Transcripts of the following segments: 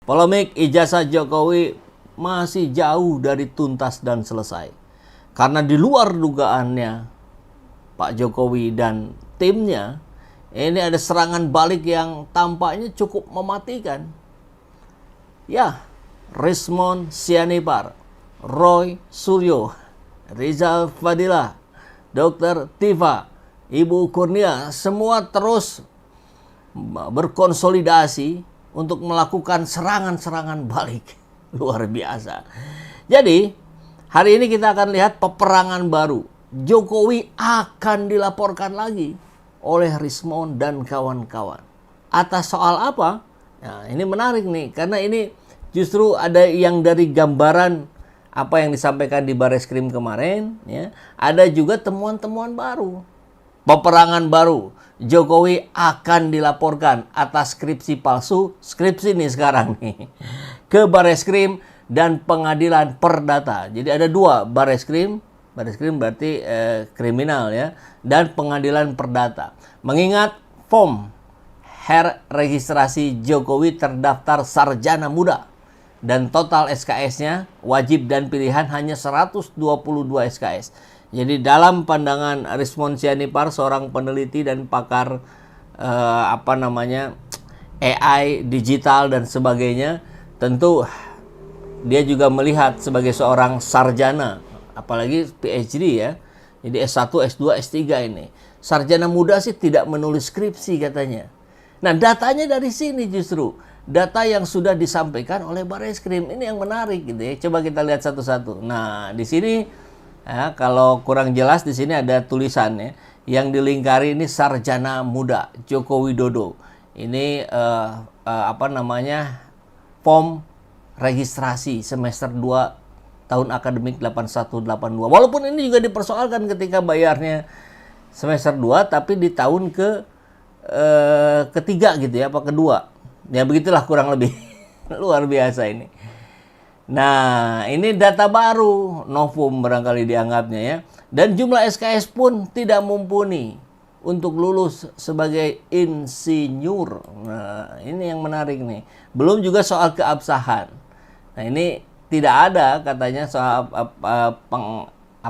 Polemik ijazah Jokowi masih jauh dari tuntas dan selesai. Karena di luar dugaannya Pak Jokowi dan timnya, ini ada serangan balik yang tampaknya cukup mematikan. Ya, Rismon Sianipar, Roy Suryo, Rizal Fadila, Dr. Tifa, Ibu Kurnia, semua terus berkonsolidasi untuk melakukan serangan-serangan balik. Luar biasa. Jadi, hari ini kita akan lihat peperangan baru. Jokowi akan dilaporkan lagi oleh Rismon dan kawan-kawan. Atas soal apa? Nah, ini menarik nih, karena ini justru ada yang dari gambaran apa yang disampaikan di Bareskrim kemarin, ya. Ada juga temuan-temuan baru. Peperangan baru. Jokowi akan dilaporkan atas skripsi palsu, skripsi nih sekarang nih, ke Bareskrim dan Pengadilan Perdata. Jadi ada dua, Bareskrim berarti kriminal ya, dan Pengadilan Perdata. Mengingat form registrasi Jokowi terdaftar sarjana muda dan total SKS-nya wajib dan pilihan hanya 122 SKS. Jadi dalam pandangan Rismon Sianipar, seorang peneliti dan pakar AI digital dan sebagainya, tentu dia juga melihat sebagai seorang sarjana, apalagi PhD ya. Jadi S1, S2, S3 ini. Sarjana muda sih tidak menulis skripsi katanya. Nah, datanya dari sini justru. Data yang sudah disampaikan oleh Bareskrim. Ini yang menarik gitu ya. Coba kita lihat satu-satu. Nah, di sini ya, kalau kurang jelas di sini ada tulisannya yang dilingkari ini sarjana muda Joko Widodo. Ini form registrasi semester 2 tahun akademik 8182. Walaupun ini juga dipersoalkan ketika bayarnya semester 2 tapi di tahun ketiga gitu ya, apa kedua. Ya begitulah kurang lebih. Luar biasa ini. Nah, ini data baru, novum barangkali dianggapnya ya. Dan jumlah SKS pun tidak mumpuni untuk lulus sebagai insinyur. Nah, ini yang menarik nih. Belum juga soal keabsahan. Nah, ini tidak ada katanya soal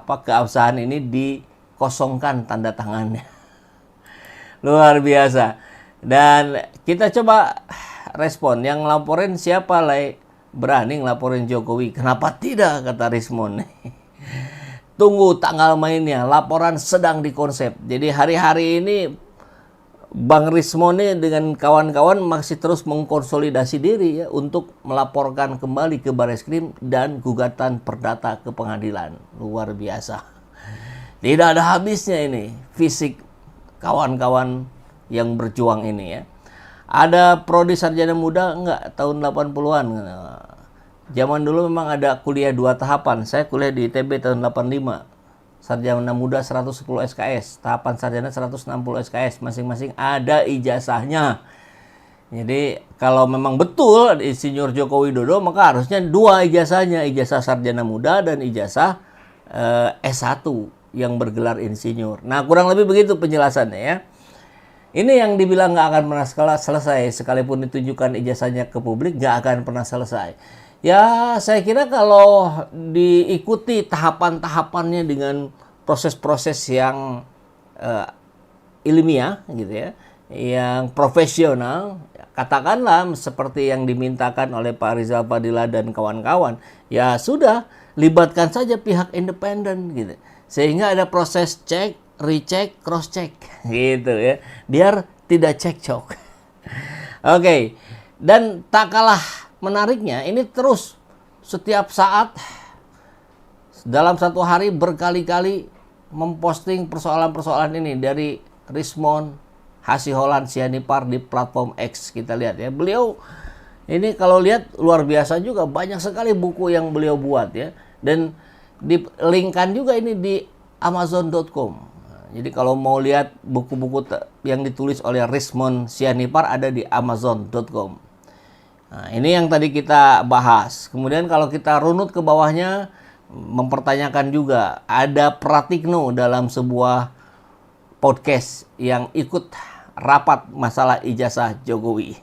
keabsahan ini dikosongkan tanda tangannya. Luar biasa. Dan kita coba respon. Yang laporin siapa lah? Berani ngelaporin Jokowi. Kenapa tidak, kata Rismon. Tunggu tanggal mainnya. Laporan sedang dikonsep. Jadi hari-hari ini Bang Rismon ini dengan kawan-kawan masih terus mengkonsolidasi diri ya, untuk melaporkan kembali ke Bareskrim dan gugatan perdata ke pengadilan. Luar biasa. Tidak ada habisnya ini fisik kawan-kawan yang berjuang ini ya. Ada prodi sarjana muda enggak tahun 80-an. Zaman dulu memang ada kuliah 2 tahapan. Saya kuliah di ITB tahun 85. Sarjana muda 110 SKS, tahapan sarjana 160 SKS, masing-masing ada ijazahnya. Jadi kalau memang betul insinyur Joko Widodo, maka harusnya 2 ijazahnya, ijazah sarjana muda dan ijazah S1 yang bergelar insinyur. Nah, kurang lebih begitu penjelasannya ya. Ini yang dibilang nggak akan pernah selesai, sekalipun ditunjukkan ijazahnya ke publik, nggak akan pernah selesai. Ya, saya kira kalau diikuti tahapan-tahapannya dengan proses-proses yang ilmiah gitu ya, yang profesional, katakanlah seperti yang dimintakan oleh Pak Rizal Fadila dan kawan-kawan, ya sudah, libatkan saja pihak independen gitu. Sehingga ada proses cek, recheck, cross check gitu ya, biar tidak cekcok. Oke. Dan tak kalah menariknya, ini terus setiap saat dalam satu hari berkali-kali memposting persoalan-persoalan ini dari Rismon Hasiholan Sianipar di platform X. Kita lihat ya, beliau ini kalau lihat luar biasa juga, banyak sekali buku yang beliau buat ya, dan di-linkkan juga ini di Amazon.com. Jadi kalau mau lihat buku-buku yang ditulis oleh Rismon Sianipar ada di Amazon.com. Nah, ini yang tadi kita bahas. Kemudian kalau kita runut ke bawahnya, mempertanyakan juga, ada Pratikno dalam sebuah podcast yang ikut rapat masalah ijazah Jokowi.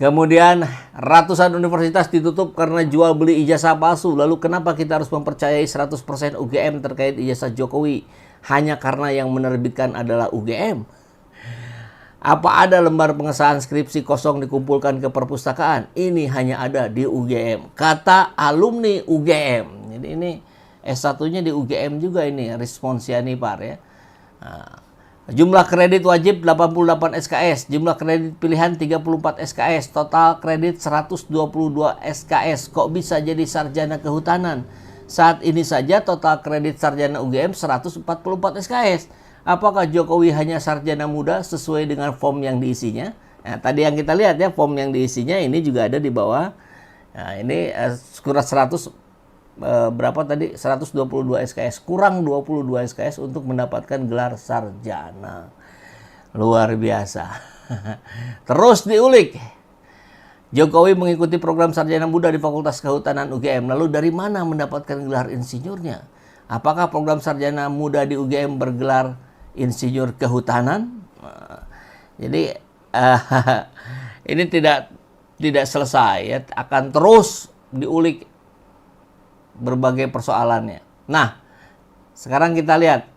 Kemudian ratusan universitas ditutup karena jual beli ijazah palsu. Lalu kenapa kita harus mempercayai 100% UGM terkait ijazah Jokowi hanya karena yang menerbitkan adalah UGM? Apa ada lembar pengesahan skripsi kosong dikumpulkan ke perpustakaan? Ini hanya ada di UGM. Kata alumni UGM. Jadi ini S1-nya di UGM juga ini, Respons Sianipar ya. Nah, jumlah kredit wajib 88 SKS, jumlah kredit pilihan 34 SKS, total kredit 122 SKS. Kok bisa jadi sarjana kehutanan? Saat ini saja total kredit sarjana UGM 144 SKS. Apakah Jokowi hanya sarjana muda sesuai dengan form yang diisinya? Nah, tadi yang kita lihat ya, form yang diisinya ini juga ada di bawah. Nah, ini kurang 100 berapa tadi? 122 SKS, kurang 22 SKS untuk mendapatkan gelar sarjana. Luar biasa. Terus diulik. Jokowi mengikuti program sarjana muda di Fakultas Kehutanan UGM. Lalu dari mana mendapatkan gelar insinyurnya? Apakah program sarjana muda di UGM bergelar insinyur kehutanan? Jadi ini tidak selesai ya, akan terus diulik berbagai persoalannya. Nah, sekarang kita lihat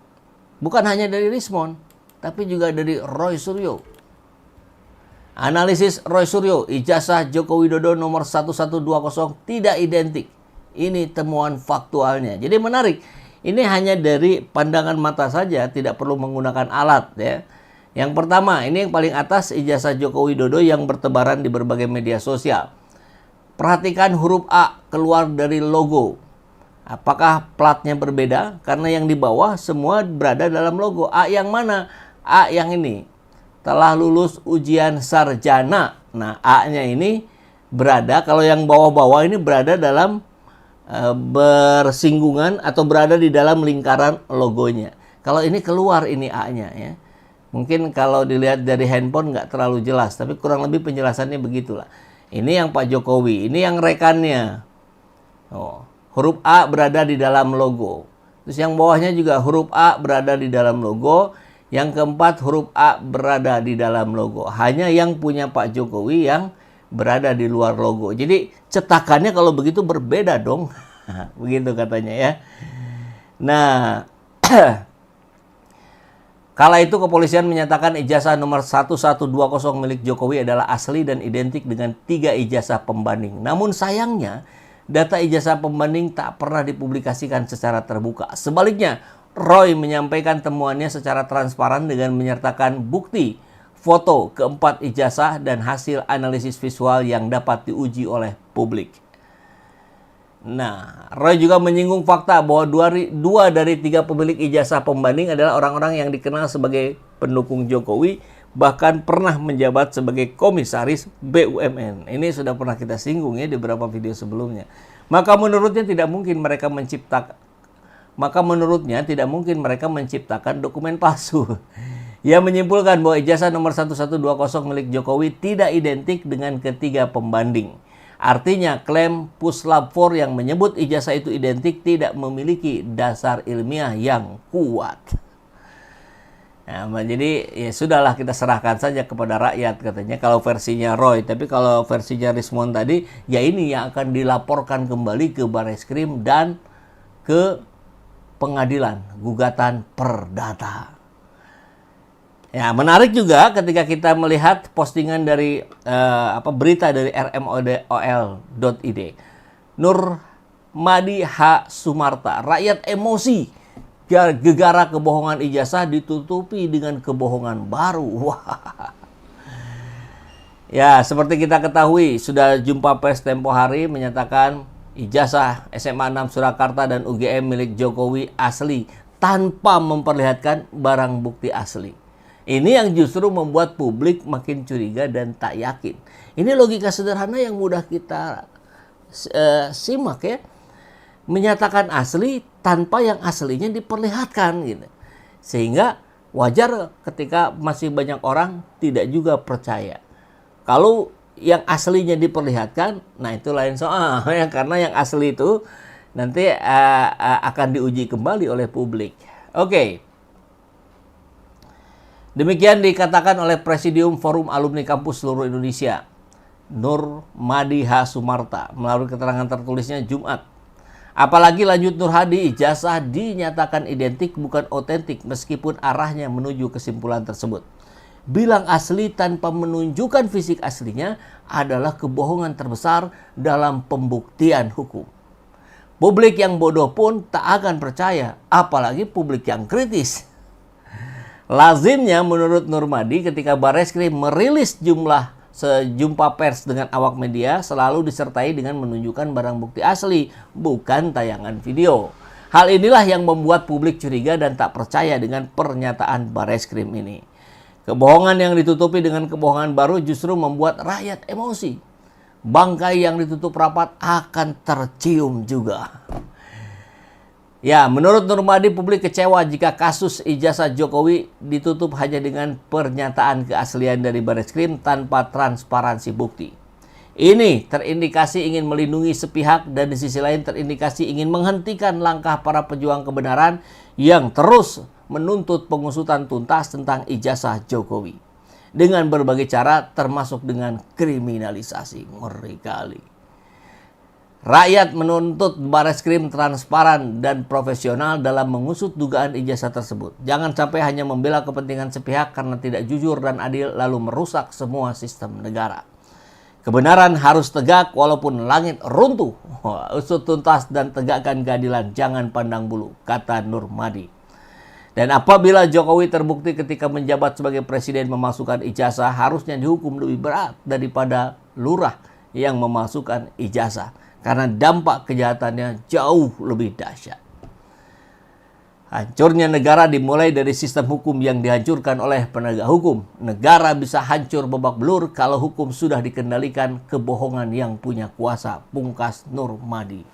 bukan hanya dari Rismon, tapi juga dari Roy Suryo. Analisis Roy Suryo, ijazah Joko Widodo nomor 1120 tidak identik. Ini temuan faktualnya. Jadi menarik. Ini hanya dari pandangan mata saja, tidak perlu menggunakan alat ya. Yang pertama, ini yang paling atas, ijazah Joko Widodo yang bertebaran di berbagai media sosial. Perhatikan huruf A keluar dari logo. Apakah platnya berbeda? Karena yang di bawah semua berada dalam logo. A yang mana? A yang ini. Telah lulus ujian sarjana. Nah, A-nya ini berada, kalau yang bawah-bawah ini berada dalam bersinggungan atau berada di dalam lingkaran logonya. Kalau ini keluar ini A-nya ya. Mungkin kalau dilihat dari handphone nggak terlalu jelas, tapi kurang lebih penjelasannya begitulah. Ini yang Pak Jokowi, ini yang rekannya. Oh, huruf A berada di dalam logo. Terus yang bawahnya juga huruf A berada di dalam logo. Yang keempat huruf A berada di dalam logo. Hanya yang punya Pak Jokowi yang berada di luar logo. Jadi cetakannya kalau begitu berbeda dong. Begitu katanya ya. Nah, kala itu kepolisian menyatakan ijazah nomor 1120 milik Jokowi adalah asli dan identik dengan 3 ijazah pembanding. Namun sayangnya, data ijazah pembanding tak pernah dipublikasikan secara terbuka. Sebaliknya, Roy menyampaikan temuannya secara transparan dengan menyertakan bukti foto keempat ijazah dan hasil analisis visual yang dapat diuji oleh publik. Nah, Roy juga menyinggung fakta bahwa dua dari 3 pemilik ijazah pembanding adalah orang-orang yang dikenal sebagai pendukung Jokowi, bahkan pernah menjabat sebagai komisaris BUMN. Ini sudah pernah kita singgung ya di beberapa video sebelumnya. Maka menurutnya tidak mungkin mereka menciptakan dokumen palsu. Ia menyimpulkan bahwa ijazah nomor 1120 milik Jokowi tidak identik dengan ketiga pembanding. Artinya klaim Puslap 4 yang menyebut ijazah itu identik tidak memiliki dasar ilmiah yang kuat. Nah, jadi ya sudahlah, kita serahkan saja kepada rakyat katanya kalau versinya Roy. Tapi kalau versinya Rismon tadi, ya ini yang akan dilaporkan kembali ke Barreskrim dan ke pengadilan gugatan perdata. Ya, menarik juga ketika kita melihat postingan dari berita dari rmol.id. Nur Madi H. Sumarta, rakyat emosi gegara kebohongan ijazah ditutupi dengan kebohongan baru. Wah. Ya, seperti kita ketahui, sudah jumpa pers tempo hari menyatakan ijazah SMA 6 Surakarta dan UGM milik Jokowi asli tanpa memperlihatkan barang bukti asli. Ini yang justru membuat publik makin curiga dan tak yakin. Ini logika sederhana yang mudah kita simak ya. Menyatakan asli tanpa yang aslinya diperlihatkan gitu. Sehingga wajar ketika masih banyak orang tidak juga percaya. Kalau yang aslinya diperlihatkan, nah itu lain soal ya, karena yang asli itu nanti akan diuji kembali oleh publik. Oke. Demikian dikatakan oleh Presidium Forum Alumni Kampus Seluruh Indonesia. Nur Madi H. Sumarta melalui keterangan tertulisnya Jumat. Apalagi lanjut Nur Hadi, ijazah dinyatakan identik bukan otentik meskipun arahnya menuju kesimpulan tersebut. Bilang asli tanpa menunjukkan fisik aslinya adalah kebohongan terbesar dalam pembuktian hukum. Publik yang bodoh pun tak akan percaya, apalagi publik yang kritis. Lazimnya menurut Nurmadi ketika Bareskrim merilis sejumpa pers dengan awak media selalu disertai dengan menunjukkan barang bukti asli, bukan tayangan video. Hal inilah yang membuat publik curiga dan tak percaya dengan pernyataan Bareskrim ini. Kebohongan yang ditutupi dengan kebohongan baru justru membuat rakyat emosi. Bangkai yang ditutup rapat akan tercium juga. Ya, menurut Nurmadi, publik kecewa jika kasus ijazah Jokowi ditutup hanya dengan pernyataan keaslian dari Bareskrim tanpa transparansi bukti. Ini terindikasi ingin melindungi sepihak dan di sisi lain terindikasi ingin menghentikan langkah para pejuang kebenaran yang terus menuntut pengusutan tuntas tentang ijazah Jokowi. Dengan berbagai cara termasuk dengan kriminalisasi. Ngeri kali. Rakyat menuntut Bareskrim transparan dan profesional dalam mengusut dugaan ijazah tersebut. Jangan sampai hanya membela kepentingan sepihak karena tidak jujur dan adil lalu merusak semua sistem negara. Kebenaran harus tegak walaupun langit runtuh. Usut tuntas dan tegakkan keadilan, jangan pandang bulu, kata Nurmadi. Dan apabila Jokowi terbukti ketika menjabat sebagai presiden memasukkan ijazah, harusnya dihukum lebih berat daripada lurah yang memasukkan ijazah. Karena dampak kejahatannya jauh lebih dahsyat. Hancurnya negara dimulai dari sistem hukum yang dihancurkan oleh penegak hukum. Negara bisa hancur babak belur kalau hukum sudah dikendalikan kebohongan yang punya kuasa, pungkas Nurmadi.